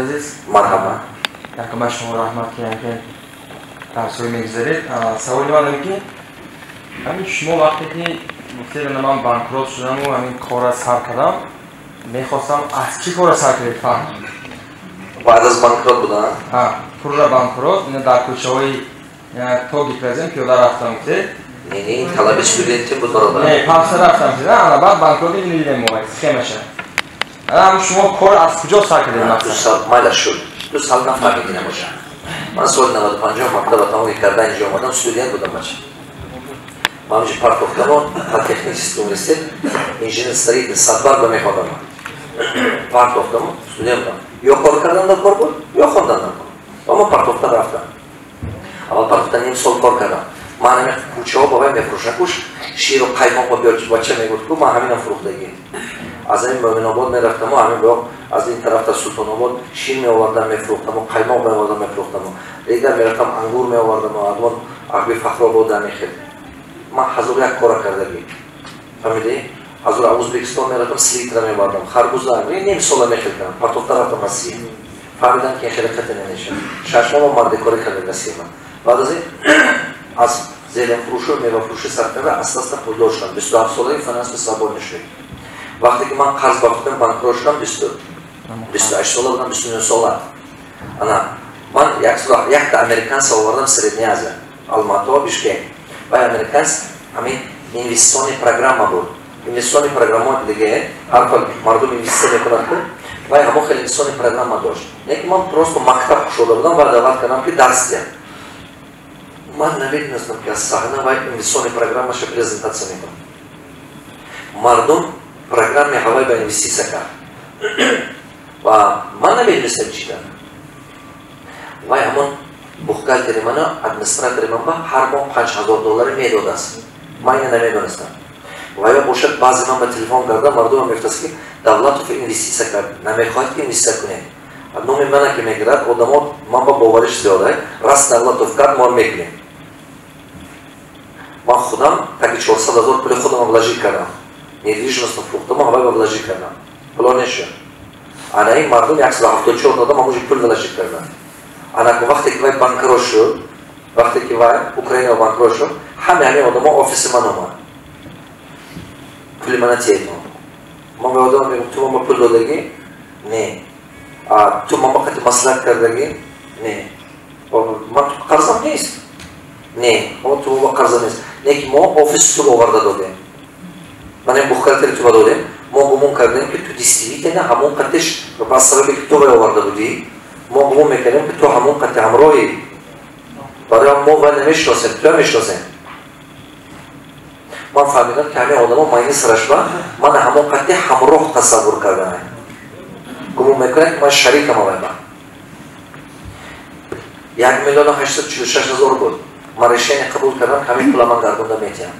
عزیز مرحبا. یکم شما رحمت که تفسیر میگذارید. سوالی من اینه که همین شما وقتی که گفتید من بانکروت شدم و همین کار سر کردم میخواستم از چی کار سر کردید فهم؟ بعد از بانکروت بودن؟ پور بانکروت این در کوچه های توگی پرزیم پیاده رفتم گفتید؟ نه این طلب استودنتی بود برادر. نه پس رفتم گفتید نه بعد بانکروت دیدیم موقع سخیمشه. هم شما کار از کجا سر کردید مثلا؟ 2 سال مایل شد. 2 سال نفهمیدی نباشم. من سال 95 مکتب تمام کردن اینجا اومدم استودنت بودم بچه. من اینجا پارک افتادم تکنیسیست اونیورسیت انجینیر سریع صدبار به میخوادم. پارک افتادم استودنت بودم. یا کار کردن در کار بود یا خوندن در کار. اما پارک افتاد رفتم. اول پارک افتاد نیم سال کار کردم. من همین کوچه ها بابای میفروشن کوش شیر و قیماق با بچه میگفت که من همینم فروختگی. از این مومن آباد میرفتم و همین باید از این طرف تا سلطان آباد شیر می آوردم میفروختم و قیماق می آوردم میفروختم و دیگر میرفتم انگور می آوردم و اون عقبی فخر آباد در میخید. من حضور یک کار کرده بیم. فهمیدی؟ حضور ازبکستان میرفتم سلیتر می آوردم خربوز دارم نیم سال میخید کردم پرتوفتا رفتم مسیح. فهمیدم که این خیلی خطی نمیشه. 6 ماه مرد کاری کرده مسیح من. بعد از این از زیرم فروش و میوه فروش سر کرده اساسا پول داشتم. 27 ساله فینانس به سبب نشد. وقتی که من قرض باختم بانکروت شدم 28 ساله بودم 29 ساله. انا من یک تا امریکانس آوردم سردنیازه آلماتا و بیشکک. و امریکانس همین اینوستیسیونی پروگرام بود. اینوستیسیونی پروگرام دیگه هر کل مردم اینوستیسیون میکنند و همون خیلی اینوستیسیونی پروگرام داشت. نه که من پروست مکتب شده بودم و دعوت کردم که درس دیم. من نمیدونستم که از صحنه و اینوستیسیونی پروگرامش پرزنتاسی میکنم. مردم پروگرام هوای به اینوستیسیون کرد و من نمیدونستم چی دارم. و همون بخگالتری من ادمنستراتوری من هر ماه $5000 میداد است. من اینو نمیدونستم. و یا باشد بعضی من به تلفن کردم مردم میگفتند که دولت تو اینوستیسیون کرد نمیخواهید که اینوستیسیون کنید. نومی من که میگرد آدما من با باورش زیاده راست دولت تو کرد ما میکنیم. من خودم تا 400,000 پول خودم ولاجی کردم. недвижимость فروختم و هوای ولاجی کردم. پلانش. انا این مردم 174 دادم همونجا پول ولاجی کردم. انا وقتی که بانکروت شد وقتی که اوکراین بانکروت شد همه آدما آفیس من اومد. پول من تیید من به آدم میگم تو ما پول دادگی؟ نه. تو ما وقتی مسئله کردگی؟ نه. من قرضم نیست. نه. تو ما قرضم نیست. نه که ما آفیس تو آورده دادیم. من این بخارتری تو دادیم. ما گمون کردیم که تو دیستریکت نه همون قطعش با سببی که تو آورده بودی. ما گمون میکنیم که تو همون قطع همراهی. برای ما و نمیشناسیم. تو نمیشناسیم. من فهمیدم که همه آدما ماینی سرش با من همون قطع همراه تصور کردم. گمون میکنم که من شریکم باید. 1,846,000 بود. من رشته قبول کردم که همین پول من گردونده میتیم.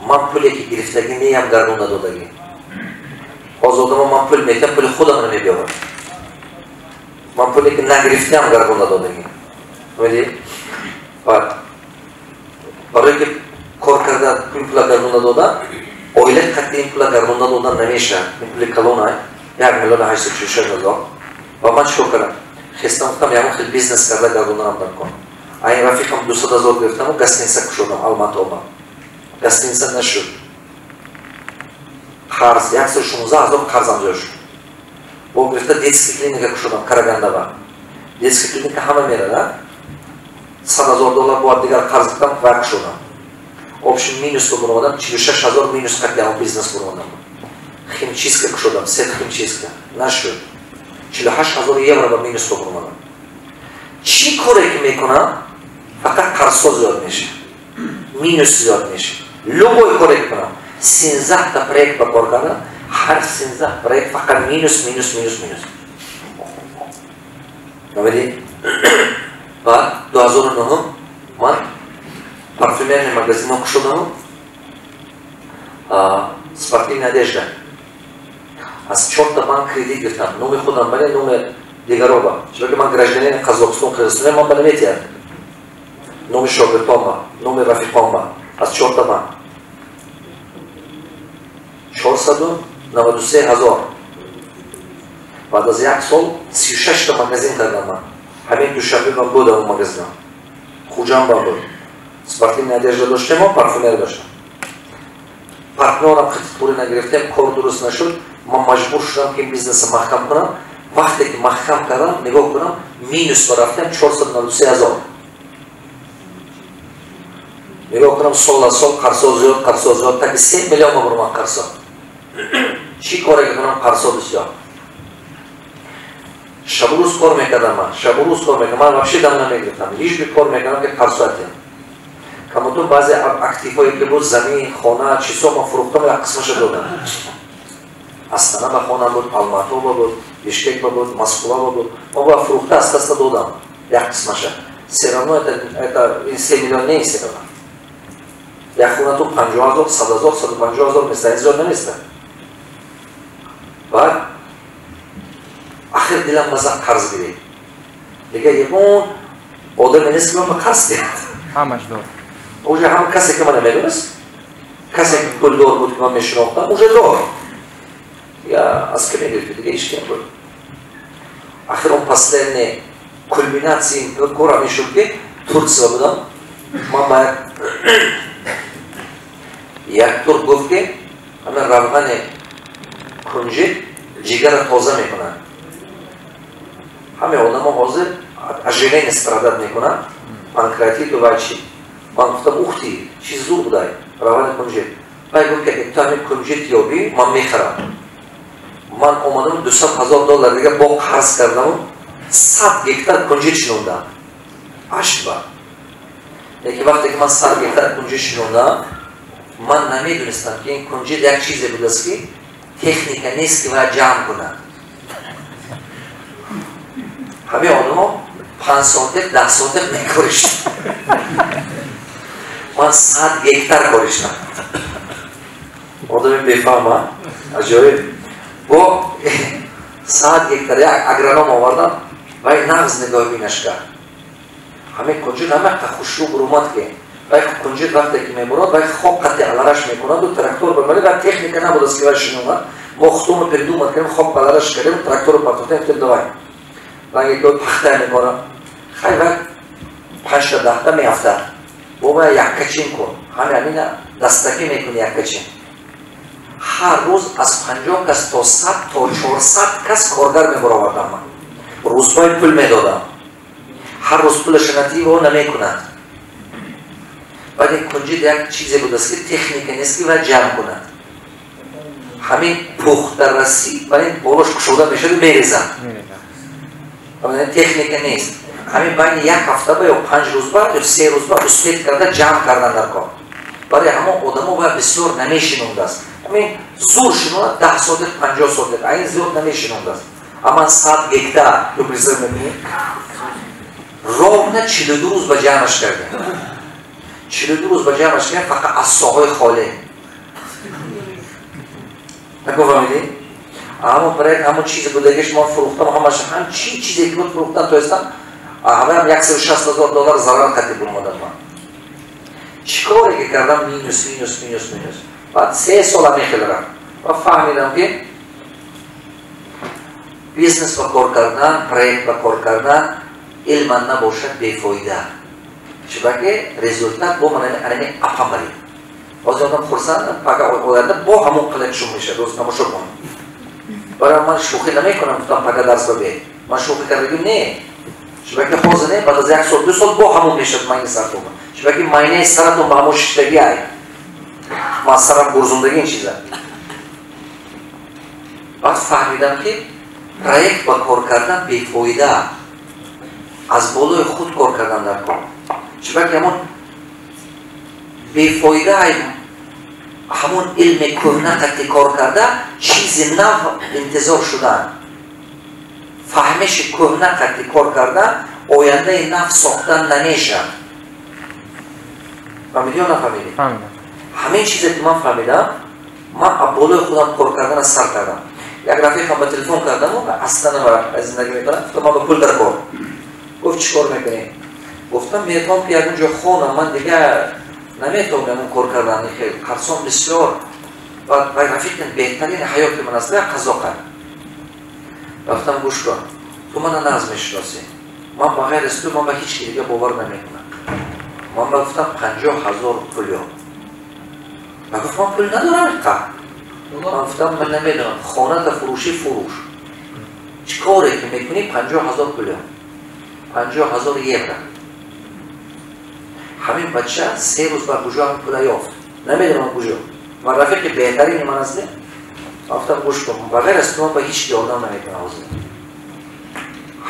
من پولی که گرفتگی نیم گردونده دادگی. باز آدم من پول میتیم پول خودم نمیبیارم. من پولی که نگرفتیم گردونده دادگی. میدی؟ برای که کار کرده این پول گردونده دادن اویله قطعی این پول گردونده دادن نمیشه. این پول کلونه 1,846,000 و من شو کردم. خستم گفتم یعنی خیلی بیزنس کرده گردوندنم در کن. این رفیقم 200,000 گرفتم و گستینسه کشوندم آلماتا آبا. گستینسه نشد. قرض 116,000 قرضم جا شد. با گرفته دیتسکی کلینیک کشوندم کارگنده با. دیتسکی کلینیک همه میره $100,000 باید دیگر قرض کردم و کشوندم. آپشن مینوس رو برآمدم 46,000 مینوس کردم بیزنس برآمدم. خیمچیسکه کشوندم سه خیمچیسکه نشد. 48,000 یورو با مینوس رو برآمدم. چی کاری که میکنم فقط قرض زیاد میشه. مینوس زیاد میشه. لوگوی کاری کنم 13 تا پروژه با کار کردم هر 13 پروژه فقط مینوس. نمیدی؟ بعد 2009 من парфюмерный магазин кушудам. Спортивная одежда. Аз 4 банк кредит гирифтам. Номи худам бали, номи дигароба. Чунки ман гражданин Казахстон, Кыргызстан, ман бали метия. Номи шогирдом, номи рафиқом. Аз 4 банк. 493,000. بعد از 1 سال 36 تا مگزین کردم من. همین دوشنبه من بودم اون مگزین. خوجام با بود. سپارتیم ندیجه داشتم و پارفومر داشتم. پارتنرم خیلی پولی نگرفتم، کار درست نشد. من مجبور شدم که این بیزنس محکم کنم. وقتی که محکم کردم نگاه کنم مینوس رفتم 493,000. نگاه کنم سال از سال قرضا زیاد تا که 3 میلیون مبرم قرضا. چی کاری کنم قرضا بسیار. شب و روز کار میکردم من واقعی دم نمیگرفتم. هیچ بی کار میکردم که قرضا دادم. کامتون بعضی اکتیفایی که بود زمین، خانه، چیزا ما فروختم یک قسمش دادم. استانا با خانه بود، آلماتو بود، بیشکک بود، مسکووا بود. ما با فروخته است دادم یک قسمش. سرانو این 3 میلیون نیست سرانو. یک خونه تو 50,000، 100,000، 150,000 مثل زیاد نمیسته. بعد آخر دلم بازم قرض گرفت. دیگه یکون آدم نیست که من قرض دید. همش دار. اوجه هم کسی که من نمیدونست، کسی که پولدار بود که من میشناختم، اوجه دار. یا از که میگرفت دیگه ایش کم بود. آخر اون پسلین کلمیناتی این کورا میشد که ترسا بودم. من باید یک طور گفت که همه روغن کنجد جگر تازه میکنن. همه آدم ها حاضر اژیرین استرادت میکنن. پانکراتیت و چی. من گفتم اختی چیز زور بودای روغن کنجد. من گفت که تو همین کنجد یابی من میخرم. من اومدم $200,000 دیگه با قرض کردم 100 گکتار کنجد شنوندم. اشبا. یکی وقتی که من 100 گکتار کنجد شنوندم من نمیدونستم که این کنجد یک چیزی بود است که تکنیک نیست که باید جمع کنند. همه آدم ها 5 سانتک 10 سانتک میکارشتن. من 100 گکتار کارشتم. آدم بفهمه عجایب. با 100 گکتار یک اگرانوم آوردم و این نغز نگاه بینش کرد. همه کنجد همه خوشو برومد که باید کنجد وقتی که میبرد باید خواب قطع علارش میکند و ترکتور بمالی و تکنیک نبود از که باید شنومد. ما خطوم پردو مد کنیم خواب علارش کردیم و ترکتور رو پرتوتیم که دوائیم. من یک دو پخته میکنم. خیلی وقت 5 تا 10 تا میافته. و باید یک کچین کن. همه همین دستکی میکنی یک کچین. هر روز از 50 کس تا 100 تا 400 کس کارگر میبراوردم من. روزبای پول میدادم. هر روز پولش نتیب و نمیکنند. باید این کنجد یک چیزی بود است که تکنیک نیست که باید جمع کنند. همین پخته رسی و این بالاش کشوده میشد میریزن. این تکنیک نیست. همین بین یک هفته با یا 5 روز بعد یا 3 روز بعد اسپیت کرده جمع کردن در کار. برای همه آدم ها باید بسیار نمیشنونده است. همین زور شنونده 10 ساعت 50 ساعت این زیاد نمیشنونده است. اما 100 گکتار رو بریزه میبینید راه 42 روز با جمعش کرده. 42 روز با جمعش کرده فقط از ساهای خاله. نگو فهمیدی؟ اما برای همون چیزی بوده که ما فروختم همش هم چیزی که بود فروختم تو هستم همه هم $160,000 ضرر قطعی برمادم من. چیکاری که کردم مینوس. بعد 3 سال همی خیلرم و فهمیدم که بیزنس با کار کردن، پروژه با کار کردن علم نباشد بیفایده. چرا که رزولتات با من انمی اپامری. از آدم خورسان پاکا آورده با همون کلکشون میشه روز نماشو کنم. برای من شوخی نمیکنم گفتم پاکا درس ببین. من شوخی کردیم نه. چرا که خوز نه بعد از 1 سال 2 سال با همون میشه ماین سرتون. چرا که ماینه سرتون با همون شتگی ای. ما سرم برزندگی این چیزه. بعد فهمیدم که پروژه با کار کردن بیفایده. از بالای خود کار کردن در کار. چرا که همون بیفایده همون علم کهنه که کار کرده چیز نو انتظار شدن. فهمش کهنه که کار کرده آینده نو ساختن نمیشه. فهمیدی یا نفهمیدی؟ فهمیدم. همین چیزی که من فهمیدم من بالای خودم کار کردن از سر کردم. یک رفیقم با تلفن کردم و اصلا از زندگی میکنم گفتم من با پول در کار. گفت چیکار میکنی؟ گفتم میتونم که اونجا خونم من دیگه نمیتونم اون کار کردن خیلی خرسان بسیار. بعد رفیقم بهترین حیات من است قضا کرد. رفتم گوش کن تو من ناز میشناسی من بغیر از تو من به هیچ کی دیگه باور نمیکنم من گفتم 50,000 پولیو من گفتم من پول ندارم من گفتم من نمیدونم خانه فروشی فروش چی کاری که میکنی 50,000 پولیو 50,000 یورو همین بچه 3 روز بعد کجا هم پول یافت نمیدونم کجا من رفیق بهترین من است گفتم گوش کن بغیر از تو من به هیچ کی آدم نمیکنم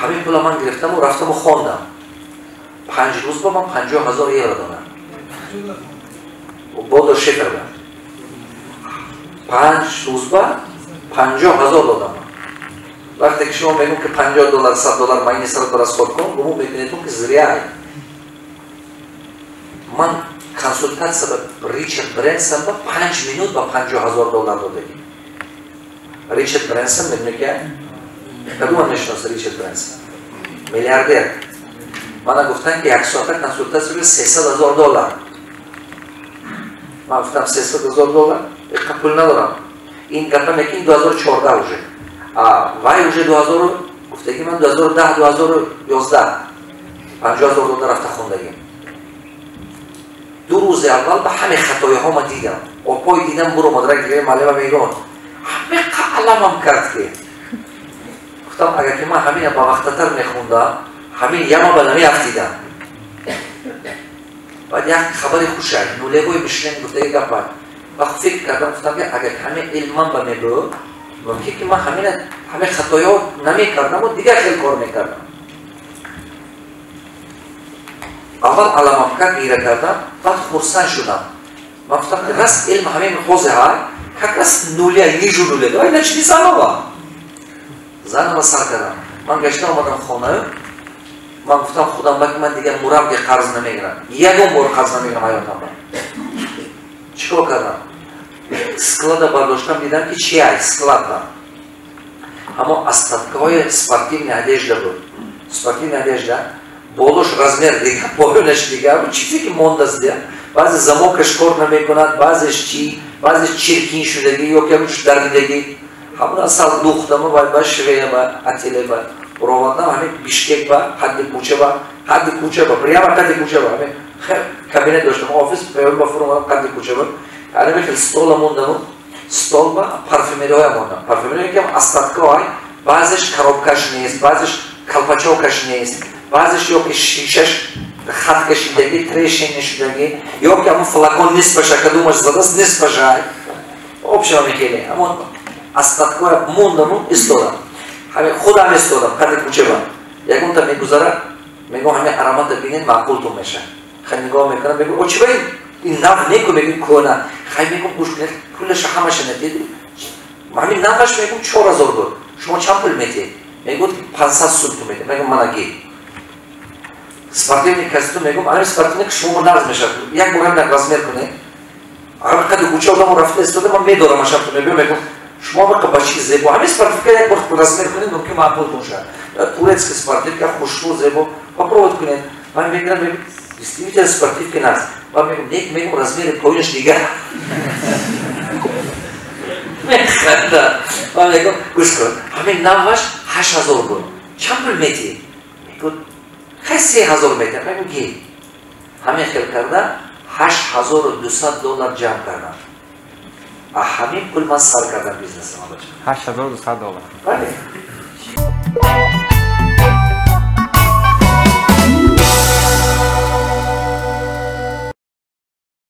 همین پول من گرفتم و رفتم و خواندم 5 روز با من 50,000 یورو دادم و با شکر بود 5 روز بعد 50,000 دادم وقتی که شما میگم که 50 دلار 100 دلار ماینی سر درست خود کن گمون میبینیتون که زریعه من کنسولتاtsiya با ریچارد برنسن با 5 minut با 50,000 دلار دادگی ریچارد برنسن میدونی که کدوم نشناسه ریچارد برنسن میلیاردر من گفتن که 1 ساعته کنسولتاtsiya به 300,000 دلار من گفتم 300,000 دلار قبول ندارم این گپا میگه این 2014 уже وای уже 2000 گفته که من 2010 2011 50,000 دلار رفته خوندگی 2 روز اول به همه خطایها ما دیدم و پای دیدم برو مدرک دیگه معلم میگن همه قلمم کرد که گفتم اگر که من همین با وقتتر میخوندم همین یه ما به نمیافتیدم بعد یک خبری خوش شد نولگوی بشنین گفته یک گپ وقت فکر کردم گفتم که اگر همه علمم به میگو ممکنه که من همه خطایا نمیکردم و دیگه خیلی کار میکردم اول علامم کرد ایره کردم بعد خورسن شدم من گفتم که راست علم همین خوزه های که راست نولیه یه جو نولیه دو اینه چی زن آقا زن را سر کردم من گشتم آمدم خانه من گفتم خودم باید من دیگه مرم که قرض نمیگیرم یکم بار قرض نمیگیرم حیاتم چیکار کردم سکلاد برداشتم دیدم که چی های سکلاد دارم اما استاتکای спортивная одежда بود спортивная одежда болош размер دیگه پایونش دیگه و چیزی که موندست دیگه بعضی زماکش کار نمیکند بعضیش چرکین شدگی یا که همونش دردگی همون اصلا دوختم و باید شویه با اتیله با روادنم همین بیشکک با حد کوچه با پریام حد کوچه با همین کابینت داشتم آفیس پیام با فرم حد کوچه با الان میخواد استول موندم استول با پارفیمری های موندم پارفیمری که استاتکا های بعضیش کروبکش نیست بعضیش کلپاچوکش نیست بعضیش یا که شیشش خط کشیدگی تریشین نشدگی یا که همون فلاکون نیست باشه کدومش زدست نیست باشه آبشم میخیلی همون استاتکا موندم استولم همین خودم استولم کار کوچه با یکم تا میگذاره میگم همین علامت ببینید معقول تو میشه خیلی نگاه میکنم میگم او چی باید این نف نیکو میگم کنه خیلی میگم گوش کنید کلش همش ندید همین نفش میگم 4,000 دلار شما چند پول میدید میگم 500 سوم تو میدید میگم من اگه спортивный костюм میگم الان спортивный شما ناز میشه یک بار هم نقاز میکنه اگر کدو کوچه آدم رفته استاده من میدارم اشم تو میگم شما با بچی زیبا همین спортивка یک بار راز میکنید ممکن معقول باشه турецкий спортивка خوشبو زیبا попробуйте کنید من میگم действительно спортивка нас من میگم размер پایینش دیگه من میگم گوش کن همین نوش 8,000 بود چند پول میدی میگم خیلی 3,000 میده میگم گی همین خیلی کردم 8,200 دلار جمع کردم همین پول من سر کردم بیزنس ما بچه 8,200 دلار بله